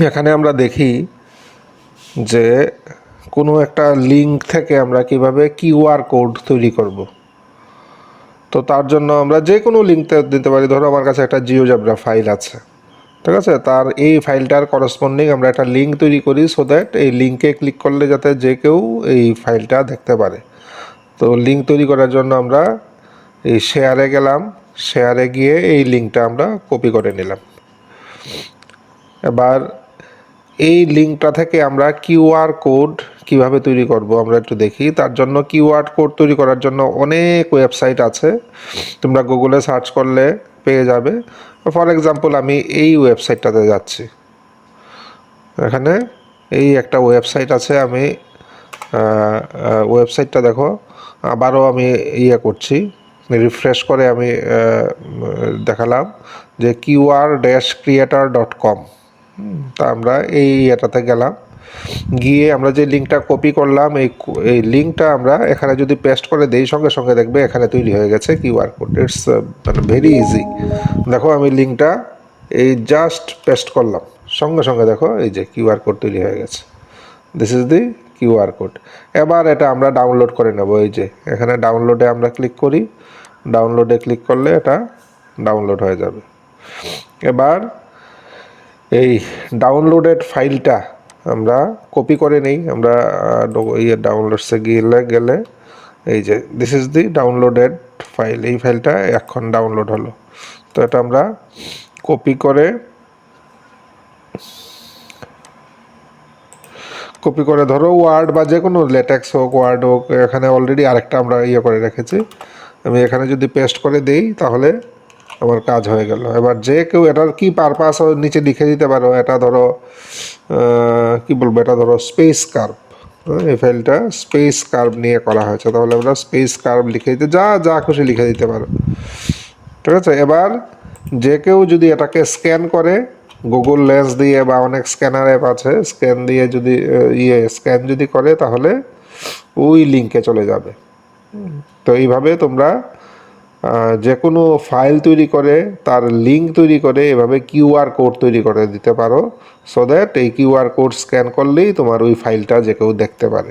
এখানে আমরা দেখি যে কোনো একটা লিঙ্ক থেকে আমরা কিভাবে কিউআর কোড তৈরি করব। তো তার জন্য আমরা যে কোনো লিঙ্কটা দিতে পারি। ধরো আমার কাছে একটা জিওজেব্রা ফাইল আছে, ঠিক আছে, তার এই ফাইলটার করসপন্ডিং আমরা একটা লিঙ্ক তৈরি করি, সো দ্যাট এই লিঙ্কে ক্লিক করলে যাতে যে কেউ এই ফাইলটা দেখতে পারে। তো লিঙ্ক তৈরি করার জন্য আমরা এই শেয়ারে গেলাম, শেয়ারে গিয়ে এই লিঙ্কটা আমরা কপি করে নিলাম। এবার এই লিঙ্কটা থেকে আমরা কিউআর কোড কিভাবে তৈরি করব আমরা একটু দেখি। তার জন্য কিউআর কোড তৈরি করার জন্য অনেক ওয়েবসাইট আছে, তোমরা গুগলে সার্চ করলে পেয়ে যাবে। ফর এক্সাম্পল আমি এই ওয়েবসাইটটাতে যাচ্ছি, এখানে এই একটা ওয়েবসাইট আছে, আমি ওয়েবসাইটটা দেখো, আবারও আমি করছি, রিফ্রেশ করে আমি দেখালাম যে QR-creator.com। তা আমরা এটাতে গেলাম, গিয়ে আমরা যে লিঙ্কটা কপি করলাম এই লিঙ্কটা আমরা এখানে যদি পেস্ট করে দেই, সঙ্গে সঙ্গে দেখবে এখানে তৈরি হয়ে গেছে কিউআর কোড। ইটস মানে ভেরি ইজি। দেখো আমি লিঙ্কটা এই জাস্ট পেস্ট করলাম, সঙ্গে সঙ্গে দেখো এই যে কিউআর কোড তৈরি হয়ে গেছে। This is the QR code. এবার এটা আমরা ডাউনলোড করে নেব। এই যে এখানে ডাউনলোডে আমরা ক্লিক করি, ডাউনলোডে ক্লিক করলে এটা ডাউনলোড হয়ে যাবে। এবার এই ডাউনলোডেড ফাইলটা আমরা কপি করে নেই। আমরা ডাউনলোডসে গেলে এই যে this is the downloaded file, এই ফাইলটা এখন ডাউনলোড হলো। তো এটা আমরা কপি করে ধরো ওয়ার্ড বা যে কোনো লেটেক্স হোক, ওয়ার্ড হোক, এখানে অলরেডি আরেকটা আমরা করে রেখেছি, আমি এখানে যদি পেস্ট করে দেই তাহলে আমার কাজ হয়ে গেল। এবার যে কেউ এটার কি পারপাস নিচে লিখে দিতে পারো। এটা ধরো কি বলবো, এটা ধরো স্পেস কার্ভ, এই ফাইলটা স্পেস কার্ভ নিয়ে করা হয়েছে, তাহলে আমরা স্পেস কার্ভ লিখে দিতে যা খুশি লিখে দিতে পারো, ঠিক আছে। এবার যে কেউ যদি এটাকে স্ক্যান করে গুগল লেন্স দিয়ে বা অনেক স্ক্যানার অ্যাপ আছে, স্ক্যান দিয়ে যদি স্ক্যান যদি করে তাহলে ওই লিঙ্কে চলে যাবে। তো এইভাবে তোমরা যে কোনো ফাইল তৈরি করে তার লিঙ্ক তৈরি করে এভাবে কিউআর কোড তৈরি করে দিতে পারো, সো দ্যাট এই কিউআর কোড স্ক্যান করলেই তোমার ওই ফাইলটা যে কেউ দেখতে পারে।